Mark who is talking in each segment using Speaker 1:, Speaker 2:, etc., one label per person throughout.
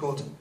Speaker 1: Goth.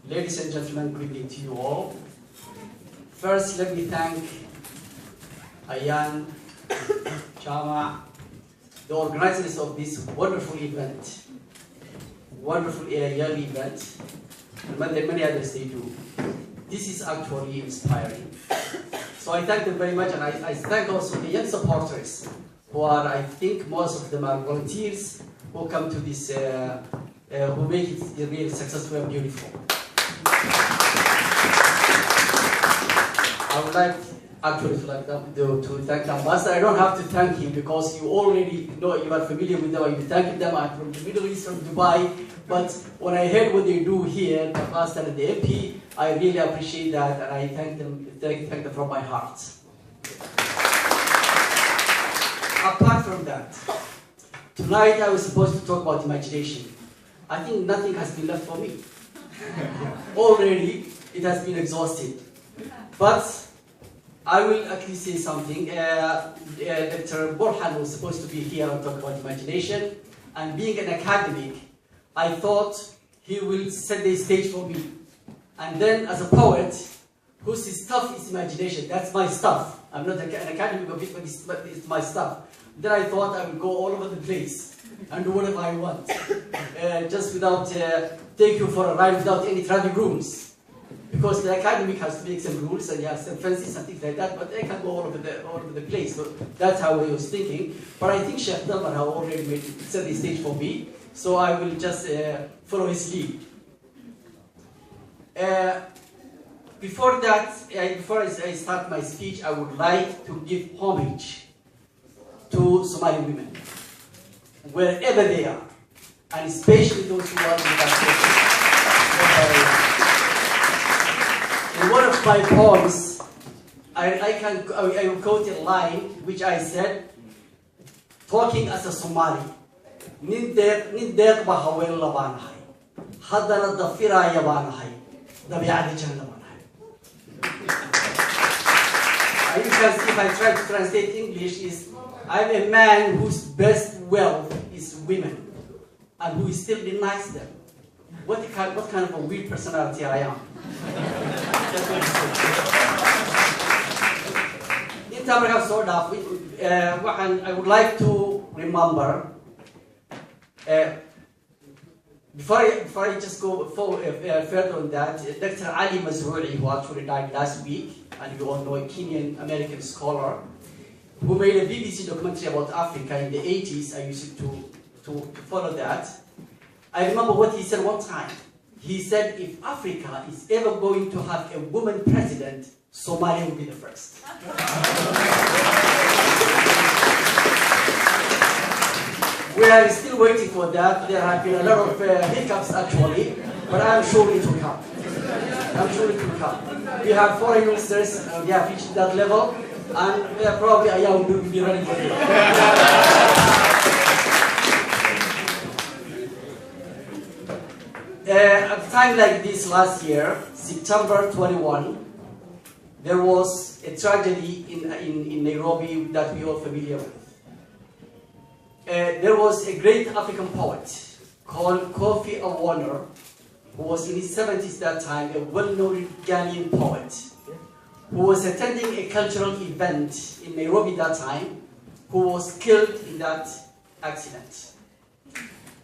Speaker 1: Ladies and gentlemen, good evening to you all. First, let me thank Ayan, Chama, the organizers of this wonderful event, wonderful yearly event, and many others they do. This is actually inspiring. So I thank them very much, and I thank also the young supporters, who are, I think most of them are volunteers, who come to this, who make it really successful and beautiful. I would like actually to thank the ambassador. I don't have to thank him because you already know, you are familiar with them, you thank them. I'm from the Middle East, from Dubai. But when I heard what they do here, the ambassador and the MP, I really appreciate that, and I thank them from my heart. Apart from that, tonight I was supposed to talk about imagination. I think nothing has been left for me. Already, it has been exhausted. But I will at least say something. Dr. Borhan was supposed to be here and talk about imagination. And being an academic, I thought he will set the stage for me. And then as a poet, whose stuff is imagination, that's my stuff. I'm not an academic of it, but it's my stuff. Then I thought I would go all over the place and do whatever I want. Just without, take you for a ride without any traffic rules. Because the academic has to make some rules and you have some fences and things like that, but they can go all over the place. So that's how I was thinking. But I think Sheikh Dalman has already set the stage for me, so I will just follow his lead. Before I start my speech, I would like to give homage to Somali women, wherever they are, and especially those who are with us. In one of my poems, I will quote a line which I said, talking as a Somali. Nin deeq ba haween labaanahay. Haddana dafiraya baanahay. Dabiicadi jannada baanahay. You can see if I try to translate English is, I'm a man whose best wealth is women and who still denies them. What kind of a weird personality I am. In time I have sort of, I would like to remember, before I just go further on that, Dr. Ali Mazrui, who actually died last week, and you all know, a Kenyan American scholar, who made a BBC documentary about Africa in the 80s. I used to follow that. I remember what he said one time. He said, if Africa is ever going to have a woman president, Somalia will be the first. We are still waiting for that. There have been a lot of hiccups actually, but I'm sure it will come. I'm sure it will come. We have foreign ministers, they have reached that level, and probably Ayam will be running for it. At a time like this last year, September 21, there was a tragedy in Nairobi that we are familiar with. There was a great African poet called Kofi Awonor, who was in his 70s that time, a well-known Ghanaian poet, who was attending a cultural event in Nairobi that time, who was killed in that accident.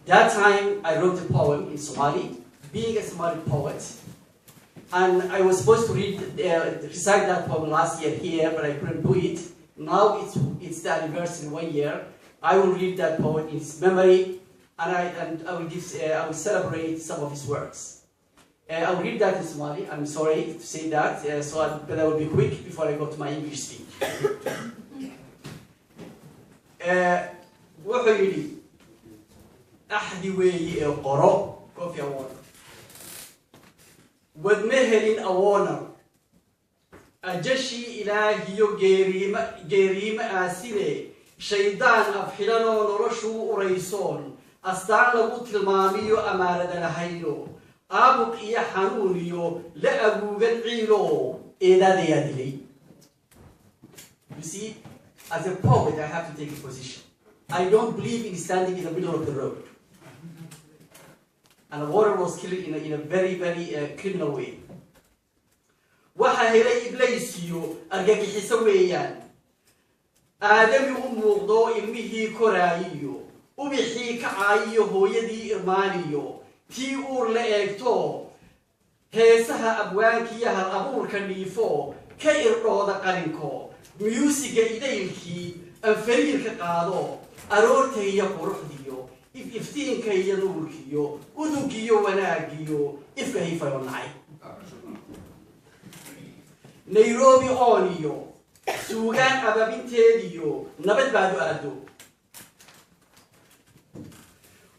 Speaker 1: That time, I wrote a poem in Somali, being a Somali poet, and I was supposed to recite that poem last year here, but I couldn't do it. Now it's the anniversary 1 year. I will read that poem in his memory, and I will celebrate some of his works. I will read that in Somali. I'm sorry to say that, but I will be quick before I go to my English speech. Wuxuu yidhi axdi weeyi ee qoro Kofi Awonor wadma helin Awonor ajashii ilaahiyo geeriima aasine shaydaan afxilanoo noloshuu uraysoon astaan lagu tilmaamiyo amaanada lahayno aabuq iyo xanuuniyo la aguugan ciilo eedaadayaa dilay. You see, as a poet, I have to take a position. I don't believe in standing in the middle of the road. And Awonor was killed in a very, very criminal way. Waxa helay iblaysiyo argagixiso weeyaan. Aadami u muuqdo ilmihii koraayiyo, ubixii kacaayiyo hooyadii irmaaniyo, tii uur la eegto, heesaha abwaankiyo hal abuurka dhiifo, ka irdhooda qalinko, miyuusiga idaylkii anfariirka qaado, aroorta iyo quruxdiyo, iftiinka iyo nuurkiyo, udugiyo wanaagiyo, ifka hifayo nacay. Nairobi ooniyo, suugaan ababinteediyo, nabad baadu aado.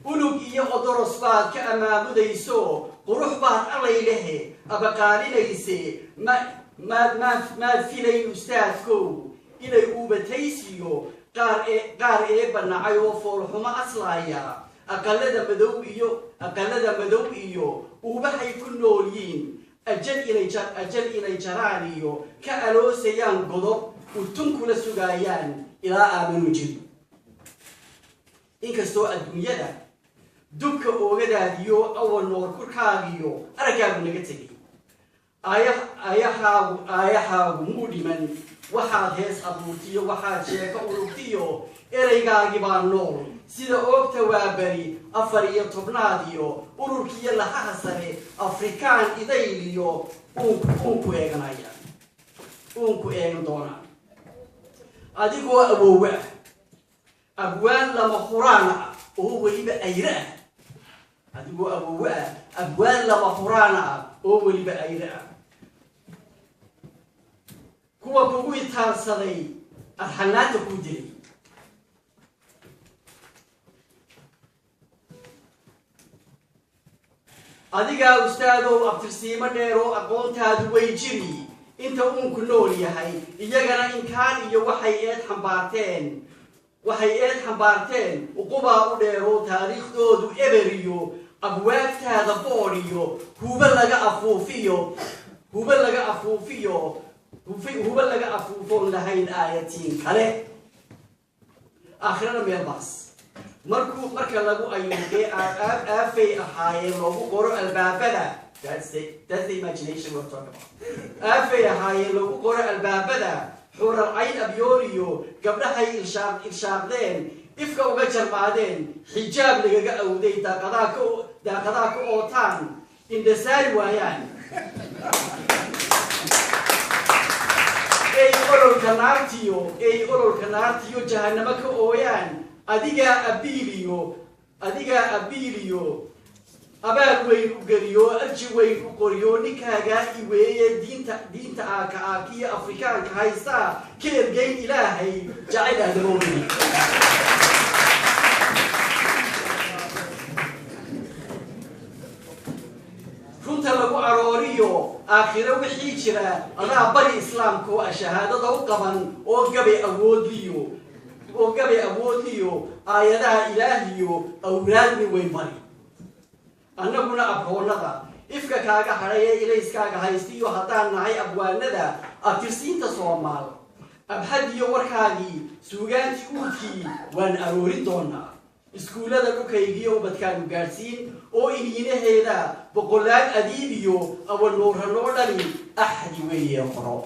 Speaker 1: Unug iyo odoros baad ka amaamudayso, qurux baad allaylehe, abaqaalinayse, maad filayn ustaadkow, inay uubataysiyo, qaar eebba nacay oo foolxumo aslaaya, aqallada madow iyo uubahay ku nool yiin, ajal inay jaraan iyo ka aloosayaan godob utun kula sugaayaan ilaa aamanu jirin. Inkastoo adduunyada dubka oogadaadiyo Awonor kurkaagiyo araggaagu naga tegay, aayahaagu muu dhiman, waxaad hees abuurtiyo, waxaad sheeko urugtiyo, eraygaagi baa nool, sida oogta waa bari 14 iyo ururkiyo lahaha sare, Afrikaan idayliyo uunku eeganaya, uunku eegan doonaan. Adigoo awoowe ah, abwaan lama huraan ah, oo weliba ayra ah. Adigoo awoowe ah, abwaan lama huraan ah, oo weliba ayra ah. Kuwa kugu itaarsaday arxanaanta ku dilay. Adigaa ustaadow abtirsiimo dheeroo aqoontaadu way jiri, inta uun ku nool yahay iyagana inkaan iyo waxay eed xambaarteen uqubaa u dheero taariikhdoodu eberiyo abwaagtaada boodhiyo huba laga afuufon lahayn aayatiin kale aakhirana meel baas marka lagu ayuubay aafay ahaayeen loogu qoro albaabada. That's the imagination we're talking about. aafay ahaayeen loogu qoro albaabada xural cayn abyooniyo gabdhahay ilshaaqdeen ifka uga jarmaadeen xijaab lagaga awday daaqadaha ka ootaan indhasaari waayaan ay ololka naartiyo jahannamo ka ooyaan adigaa abiiliyo abaal weyn u geliyo arji weyn u qoriyo ninkaagaa iweeye diinta aakaakiyo afrikaanka haystaa ka ergeyn ilaahay jacayl aadamoodii. runta lagu arooriyo aakhiro wixii jira adaa bari islaamka oo shahaadada u qaban oo gabay awoodliyo aayadaha ilaahiyo awraadni way mari annaguna abroonada ifka kaaga hadhay ee ilayskaaga haystiyo haddaan nahay abwaanada abtirsiinta Soomaal abxadiyo warkaagii suugaantii uurkii waan aroori doonaa iskuulada dhulkaygiyo ubadkaanu gaadhsiin oo iniinaheeda boqolaal adiibiyo awanuuranoo dhani axdi weeye qoro.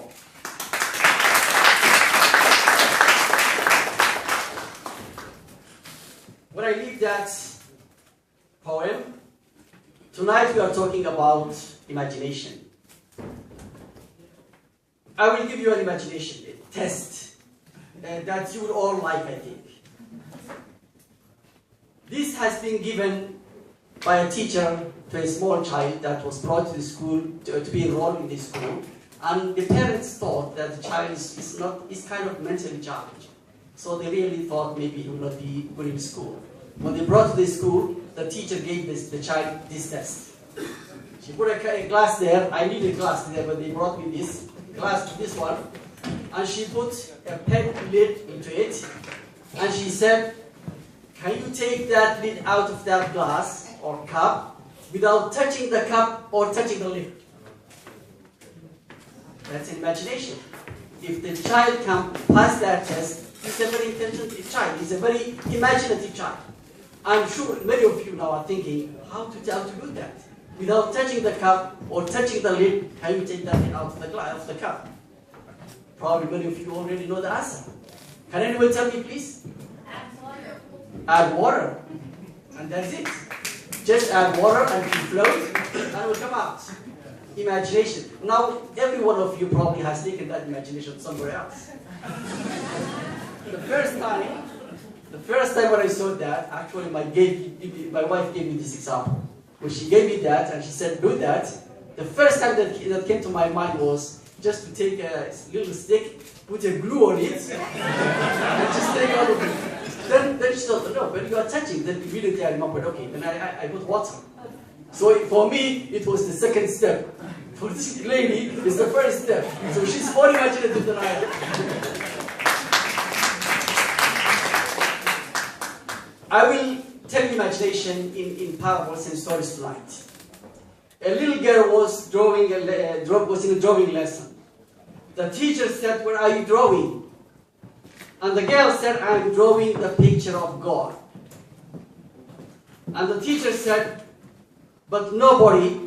Speaker 1: When I read that poem, tonight we are talking about imagination. I will give you an imagination test that you will all like, I think. This has been given by a teacher to a small child that was brought to the school to be enrolled in this school, and the parents thought that the child is kind of mentally challenged. So they really thought maybe he would not be good in school. When they brought to the school, the teacher gave the child this test. She put a glass there. I need a glass there, but they brought me this one, and she put a pen lid into it, and she said, "Can you take that lid out of that glass or cup without touching the cup or touching the lid?" That's imagination. If the child can pass that test, he's a very intelligent child. He's a very imaginative child. I'm sure many of you now are thinking, how to do that? Without touching the cup or touching the lid, can you take that lid out of the cup? Probably many of you already know the answer. Can anyone tell me, please? Add water. And that's it. Just add water and it will float and it will come out. Imagination. Now, every one of you probably has taken that imagination somewhere else. The first time when I saw that, actually my wife gave me this example. When she gave me that and she said, do that, the first time that came to my mind was just to take a little stick, put a glue on it, and just take out of it. Then she thought, no, when you are touching, then immediately I remembered, okay, then I put water. So for me, it was the second step. For this lady, it's the first step. So she's more imaginative than I am. I will tell you imagination in parables and stories tonight. A little girl was in a drawing lesson. The teacher said, "What are you drawing?" And the girl said, "I'm drawing the picture of God." And the teacher said, "But nobody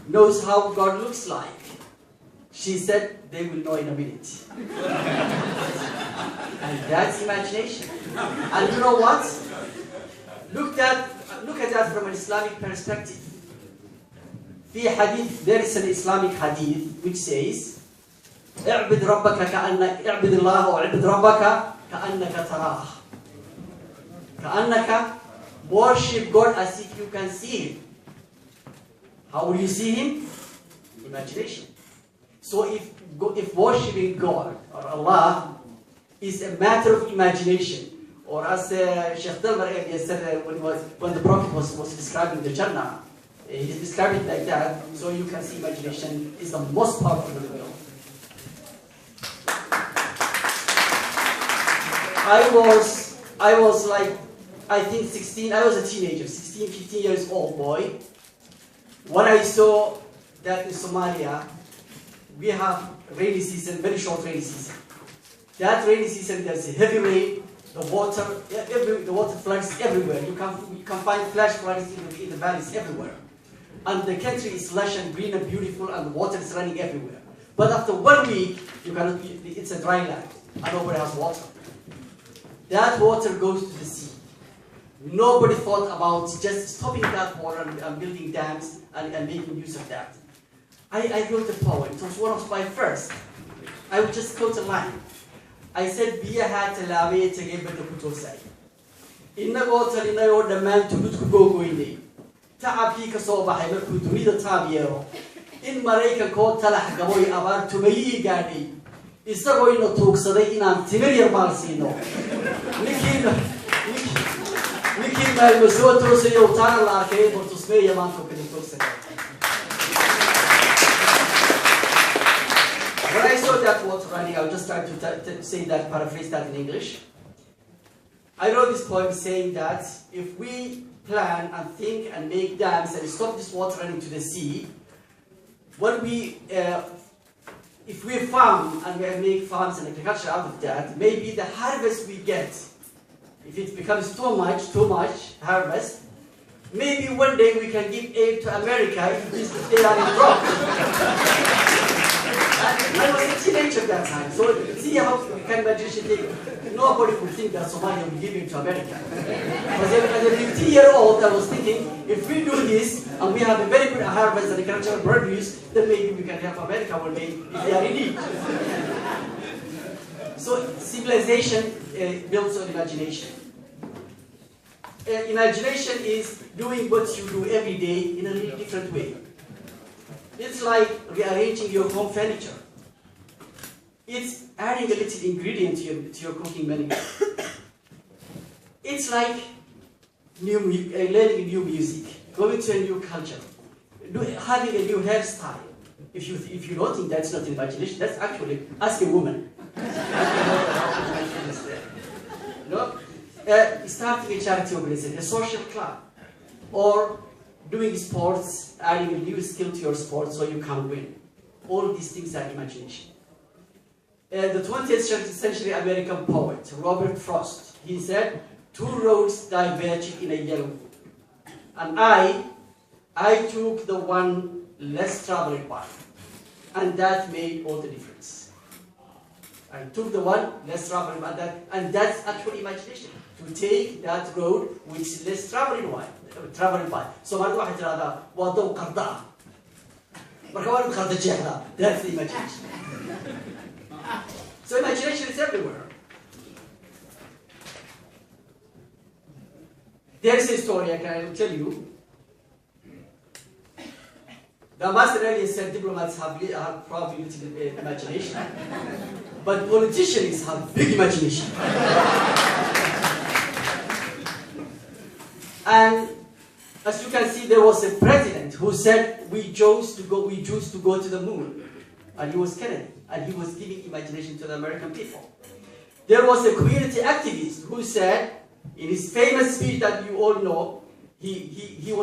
Speaker 1: knows how God looks like." She said, "They will know in a minute." And that's imagination. And you know what? Look at that from an Islamic perspective. There is an Islamic hadith which says, اعبد الله واعبد ربك كأنك تراه. كأنك, worship God as if you can see Him. How will you see Him? Imagination. So if worshipping God or Allah is a matter of imagination, or as Sheikh Dalmar earlier said when the Prophet was describing the Jannah, he described it like that, so you can see imagination is the most powerful in the world. I was like, I think 16, I was a teenager, 16, 15 years old boy. When I saw that in Somalia, we have rainy season, very short rainy season. That rainy season, there's a heavy rain, the water floods everywhere. You can find flash floods in the valleys everywhere. And the country is lush and green and beautiful, and the water is running everywhere. But after 1 week, it's a dry land, and nobody has water. That water goes to the sea. Nobody thought about just stopping that water and building dams and making use of that. I wrote a poem. It was one of my first. I would just quote a line. I said, "Biyaha talaabay tagay badda ku toosay. Innagoo talinayoo dhammaan tulud ku googoynay. Tacabkii ka soo baxay markuu dunida taab yeero. In Maraykankoo talax gaboy abaar tumayii gaadhay. Isagoo ina tuugsaday inaan timir yar maal siino. Ninkii maalmo soo toosayo taana la arkay bortusmeeya maanta kala toogsaday." When I saw that water running, I was just trying to say that, paraphrase that in English. I wrote this poem saying that if we plan and think and make dams and stop this water running to the sea, if we farm and we make farms and agriculture out of that, maybe the harvest we get, if it becomes too much harvest, maybe one day we can give aid to America if they are in drought. I was a teenager at that time, so see how you can imagine. Nobody would think that Somalia would give it to America. But as a 15-year-old, I was thinking, if we do this and we have a very good harvest and agricultural produce, then maybe we can help America one day if they are in need. So civilization builds on imagination. Imagination is doing what you do every day in a really different way. It's like rearranging your home furniture. It's adding a little ingredient to your cooking menu. It's like learning new music, going to a new culture, having a new hairstyle. If you don't think that's not imagination, that's actually ask a woman. Starting a charity organization, a social club, or doing sports, adding a new skill to your sport so you can win. All these things are imagination. The 20th century American poet, Robert Frost, he said, "Two roads diverged in a yellow wood. And I took the one less traveled by. And that made all the difference." I took the one less traveled by, and that's actually imagination. To take that road which is less traveled by. Somali waxay tiraahdaa waa dow qarda ah. Marka waa in qarda jeexda. That's the imagination. So imagination is everywhere. There is a story I can tell you. The ambassador earlier said diplomats have probably little imagination, but politicians have big imagination. And as you can see, there was a president who said we choose to go to the moon, and he was Kennedy, and he was giving imagination to the American people. There was a community activist who said, in his famous speech that you all know, he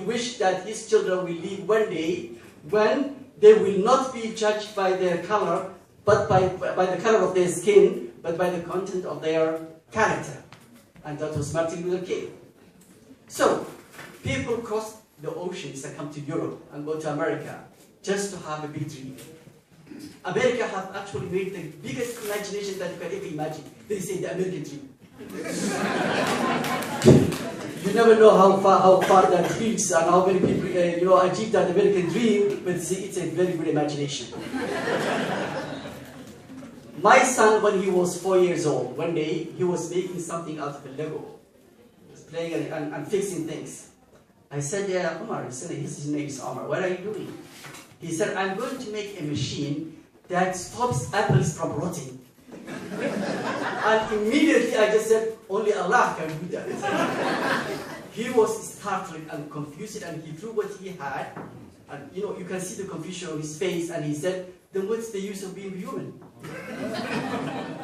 Speaker 1: wished that his children will live one day when they will not be judged by their color, but by the color of their skin, but by the content of their character. And that was Martin Luther King. So, people cross the oceans and come to Europe and go to America just to have a big dream. America have actually made the biggest imagination that you can ever imagine. They say the American dream. You never know how far that reaches and how many people achieve that American dream, but see, it's a very good imagination. My son, when he was 4 years old, one day he was making something out of a Lego. Playing and fixing things. I said, "Yeah, Omar," his name is Omar, "what are you doing?" He said, "I'm going to make a machine that stops apples from rotting." And immediately I just said, "Only Allah can do that." He was startled and confused, and he threw what he had, and you can see the confusion on his face, and he said, "Then what's the use of being human?"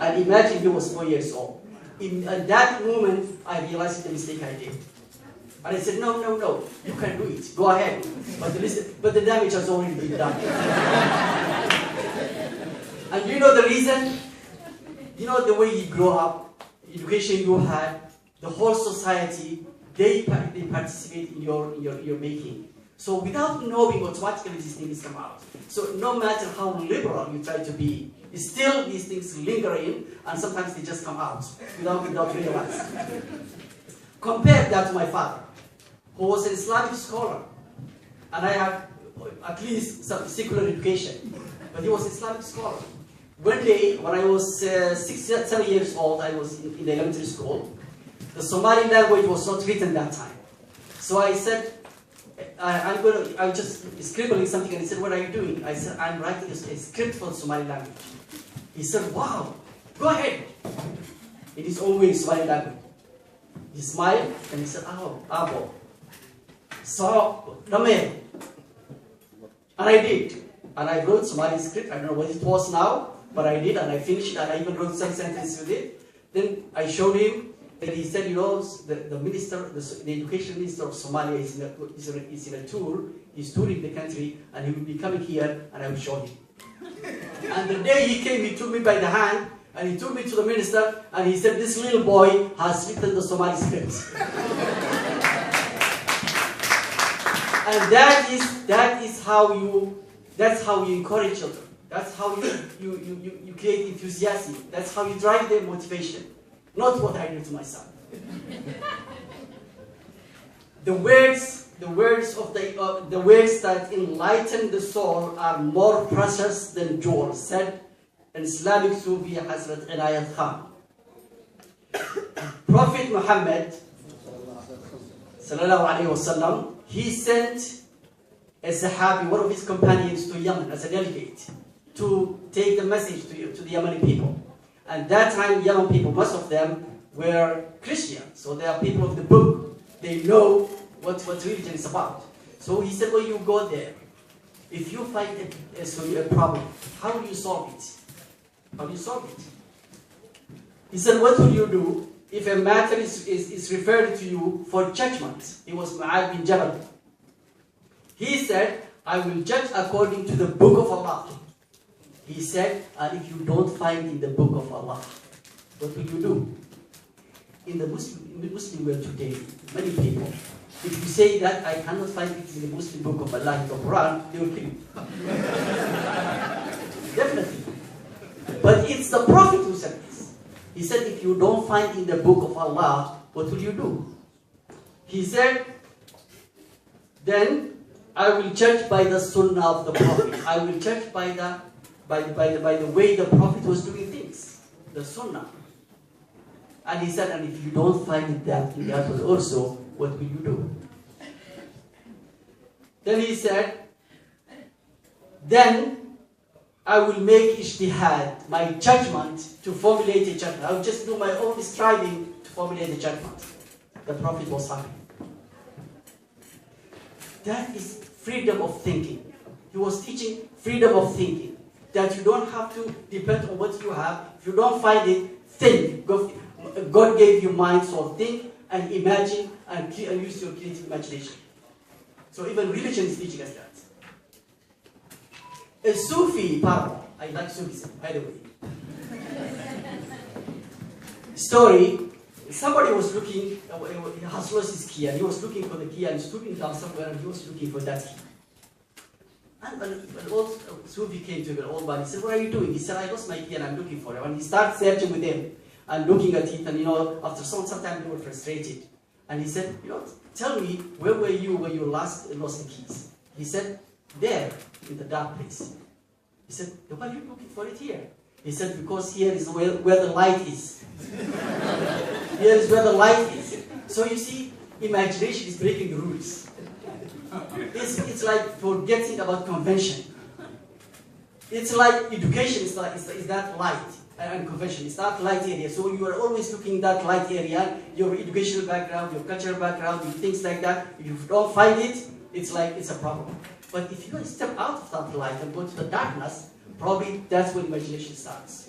Speaker 1: And imagine he was 4 years old. at that moment, I realized the mistake I did. And I said, no, no, no, you can do it. Go ahead. But the damage has already been done. And you know the reason? You know the way you grow up, education you had, the whole society, they participate in your making. So without knowing, automatically these things come out. So no matter how liberal you try to be, still these things linger in, and sometimes they just come out without realizing. Compare that to my father, who was an Islamic scholar, and I had at least some secular education, but he was an Islamic scholar. One day, when I was 6, 7 years old, I was in the elementary school. The Somali language was not written that time. So I said, I'm just scribbling something, and he said, what are you doing? I said, I'm writing a script for the Somali language. He said, wow, go ahead. In his own way, Somali language. He smiled, and he said, oh, abo. So, Ramel. And I did. And I wrote Somali script. I don't know what it was now, but I did, and I finished it, and I even wrote some sentences with it. Then I showed him, and he said, you know, the minister, the education minister of Somalia is in a tour. He's touring the country, and he will be coming here, and I will show him. And the day he came, he took me by the hand, and he took me to the minister, and he said, this little boy has written the Somali script. And that's how you encourage children. That's how you create enthusiasm. That's how you drive their motivation. Not what I do to my son. The words that enlighten the soul are more precious than jewels, said an Islamic Sufi Hazrat Inayat Khan. Prophet Muhammad sallallahu alaihi wasallam, he sent a Sahabi, one of his companions, to Yemen as a delegate to take the message to the Yemeni people. And that time, Yemen people, most of them were Christian, so they are people of the book. They know what religion is about. So he said, well, you go there. If you find a problem, how will you solve it? How do you solve it? He said, what will you do if a matter is referred to you for judgment? It was Mu'adh bin Jabal. He said, I will judge according to the book of Allah. He said, and if you don't find in the book of Allah, what will you do? In the Muslim world today, many people, if you say that I cannot find it in the Muslim book of Allah, in the Quran, they will kill you. Definitely. But it's the Prophet who said this. He said, if you don't find in the book of Allah, what will you do? He said, then I will judge by the Sunnah of the Prophet. I will judge by the way the Prophet was doing things, the Sunnah. And he said, and if you don't find that in that also, what will you do? Then he said, then I will make ijtihad, my judgment, to formulate a judgment. I will just do my own striving to formulate a judgment. The Prophet was happy. That is freedom of thinking. He was teaching freedom of thinking. That you don't have to depend on what you have. If you don't find it, think. God gave you mind, so think and imagine and use your creative imagination. So even religion is teaching us that. A Sufi parable, I like Sufism, by the way. Story, somebody was looking, he has lost his key, and he was looking for the key and stood down somewhere and he was looking for that key. And an old Sufi came to him, an old man, he said, what are you doing? He said, I lost my key and I'm looking for it. And he started searching with him and looking at it, and after some time they were frustrated. And he said, tell me, where were you when you last lost the keys? He said, there, in the dark place. He said, why are you looking for it here? He said, because here is where the light is. Here is where the light is. So you see, imagination is breaking the rules. It's like forgetting about convention. It's like education is that light and convention. It's that light area. So you are always looking at that light area, your educational background, your cultural background, your things like that. If you don't find it, it's like it's a problem. But if you step out of that light and go to the darkness, probably that's when imagination starts.